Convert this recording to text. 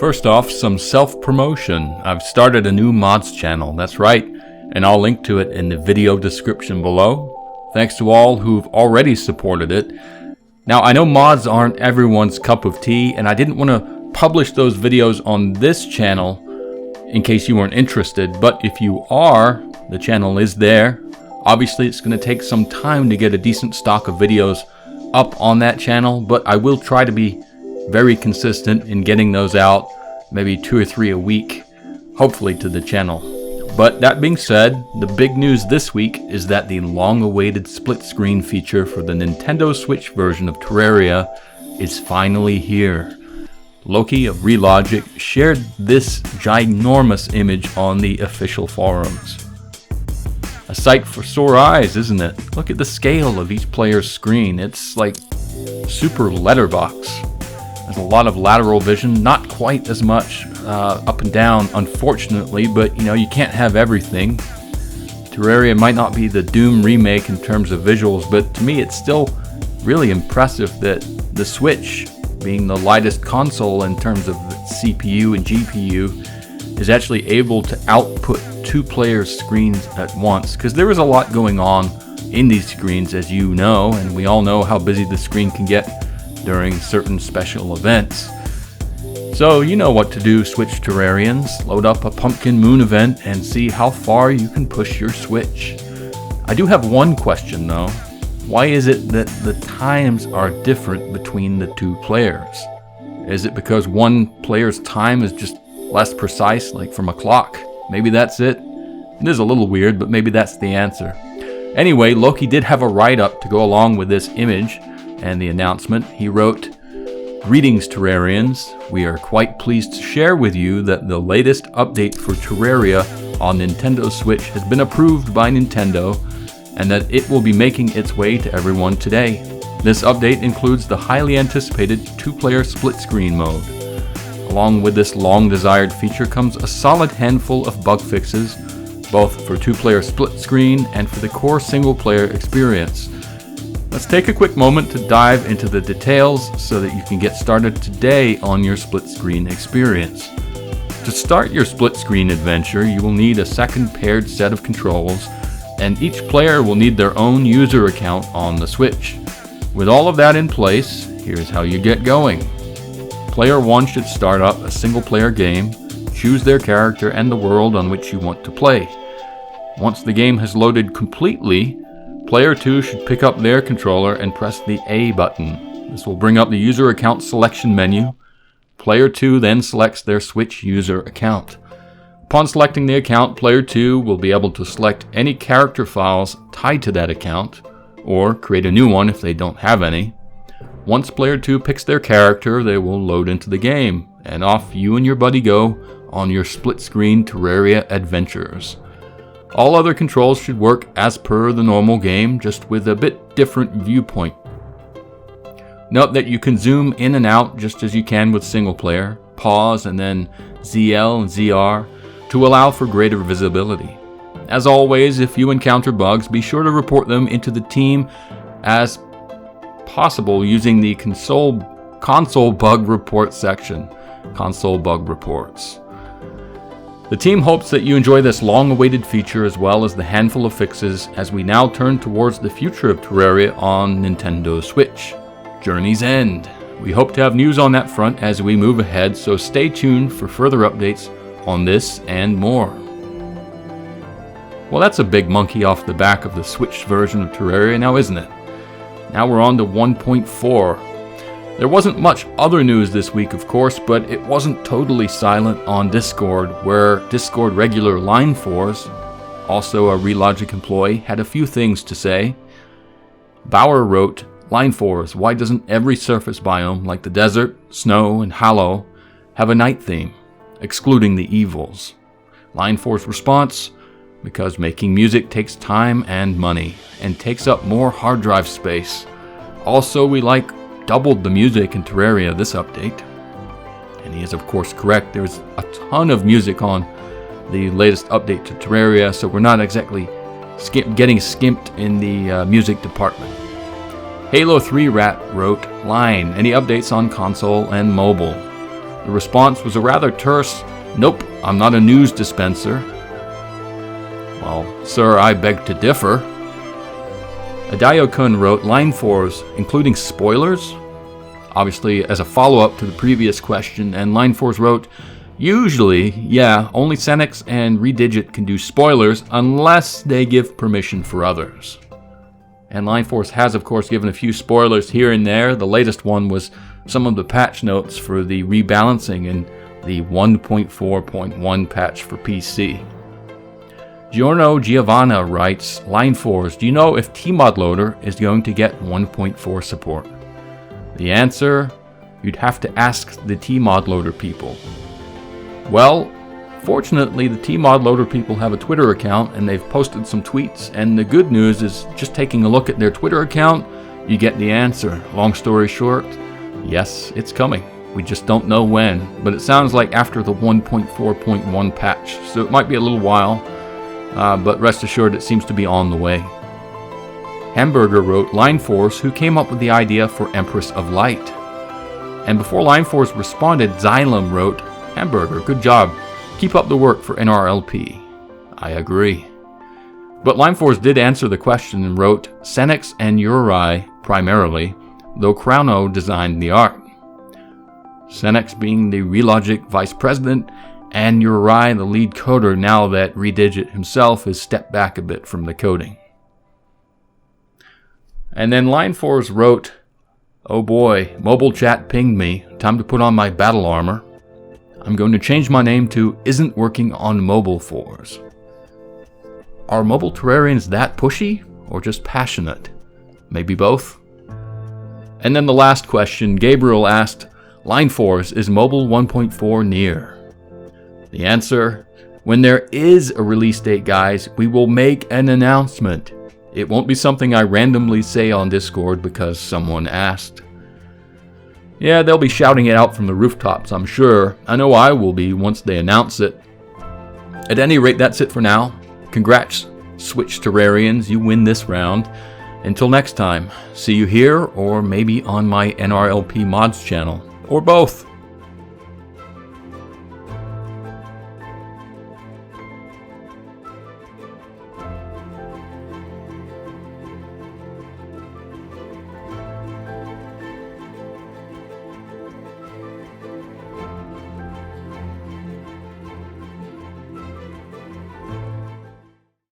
First off, some self-promotion. I've started a new mods channel, that's right, and I'll link to it in the video description below. Thanks to all who've already supported it. Now, I know mods aren't everyone's cup of tea, and I didn't want to publish those videos on this channel in case you weren't interested, but if you are, the channel is there. Obviously, it's going to take some time to get a decent stock of videos up on that channel, but I will try to be very consistent in getting those out, maybe 2 or 3 a week, hopefully to the channel. But that being said, the big news this week is that the long-awaited split screen feature for the Nintendo Switch version of Terraria is finally here. Loki of Relogic shared this ginormous image on the official forums. A sight for sore eyes, isn't it? Look at the scale of each player's screen. It's like super letterbox. There's a lot of lateral vision, not quite as much up and down, unfortunately, but you can't have everything. Terraria might not be the Doom remake in terms of visuals, but to me it's still really impressive that the Switch, being the lightest console in terms of CPU and GPU, is actually able to output 2 players' screens at once, because there is a lot going on in these screens, as you know, and we all know how busy the screen can get during certain special events. So you know what to do, Switch Terrarians. Load up a Pumpkin Moon event and see how far you can push your Switch. I do have one question though. Why is it that the times are different between the 2 players? Is it because one player's time is just less precise, like from a clock? Maybe that's it. It is a little weird, but maybe that's the answer. Anyway, Loki did have a write-up to go along with this image and the announcement. He wrote, "Greetings Terrarians, we are quite pleased to share with you that the latest update for Terraria on Nintendo Switch has been approved by Nintendo and that it will be making its way to everyone today. This update includes the highly anticipated 2-player split screen mode. Along with this long-desired feature comes a solid handful of bug fixes, both for 2-player split screen and for the core single-player experience. Let's take a quick moment to dive into the details so that you can get started today on your split screen experience. To start your split screen adventure, you will need a second paired set of controls, and each player will need their own user account on the Switch. With all of that in place, here's how you get going. Player 1 should start up a single-player game, choose their character and the world on which you want to play. Once the game has loaded completely, Player 2 should pick up their controller and press the A button. This will bring up the user account selection menu. Player 2 then selects their Switch user account. Upon selecting the account, Player 2 will be able to select any character files tied to that account, or create a new one if they don't have any. Once Player 2 picks their character, they will load into the game, and off you and your buddy go on your split-screen Terraria adventures. All other controls should work as per the normal game, just with a bit different viewpoint. Note that you can zoom in and out just as you can with single player, pause and then ZL and ZR to allow for greater visibility. As always, if you encounter bugs, be sure to report them into the team as possible using the console bug report section. Console bug reports. The team hopes that you enjoy this long-awaited feature as well as the handful of fixes as we now turn towards the future of Terraria on Nintendo Switch. Journey's End. We hope to have news on that front as we move ahead, so stay tuned for further updates on this and more. Well, that's a big monkey off the back of the Switch version of Terraria now, isn't it? Now we're on to 1.4. There wasn't much other news this week, of course, but it wasn't totally silent on Discord, where Discord regular Line4s, also a Relogic employee, had a few things to say. Bauer wrote, "Line4s, why doesn't every surface biome, like the desert, snow, and hollow, have a night theme, excluding the evils?" Line4's response, "Because making music takes time and money, and takes up more hard drive space. Also, we doubled the music in Terraria this update." And he is of course correct. There's a ton of music on the latest update to Terraria, so we're not exactly getting skimped in the music department. Halo 3 Rat wrote, "Line, any updates on console and mobile?" The response was a rather terse, "Nope, I'm not a news dispenser." Well, sir, I beg to differ. Adayo-kun wrote, "Line 4s, including spoilers?" Obviously, as a follow-up to the previous question, and Line 4s wrote, "Usually, yeah, only Senex and Redigit can do spoilers unless they give permission for others." And Line 4s has, of course, given a few spoilers here and there. The latest one was some of the patch notes for the rebalancing in the 1.4.1 patch for PC. Giorno Giovanna writes, "Line 4s, do you know if Tmod Loader is going to get 1.4 support?" The answer, you'd have to ask the Tmod Loader people. Well, fortunately, the Tmod Loader people have a Twitter account and they've posted some tweets, and the good news is just taking a look at their Twitter account, you get the answer. Long story short, yes, it's coming. We just don't know when, but it sounds like after the 1.4.1 patch, so it might be a little while, but rest assured it seems to be on the way. Hamburger wrote, "Line 4s, who came up with the idea for Empress of Light?" And before Line 4s responded, Xylem wrote, "Hamburger, good job. Keep up the work for NRLP." I agree. But Line 4s did answer the question and wrote, "Senex and Uri primarily, though Crowno designed the art." Senex being the Relogic vice president, and Uri the lead coder now that Redigit himself has stepped back a bit from the coding. And then Line 4s wrote, "Oh boy, mobile chat pinged me. Time to put on my battle armor. I'm going to change my name to Isn't Working on Mobile 4s." Are mobile Terrarians that pushy, or just passionate? Maybe both? And then the last question, Gabriel asked, "Line 4s, is mobile 1.4 near?" The answer, when there is a release date, guys, we will make an announcement. It won't be something I randomly say on Discord because someone asked. Yeah, they'll be shouting it out from the rooftops, I'm sure. I know I will be once they announce it. At any rate, that's it for now. Congrats, Switch Terrarians, you win this round. Until next time, see you here or maybe on my NRLP mods channel, or both.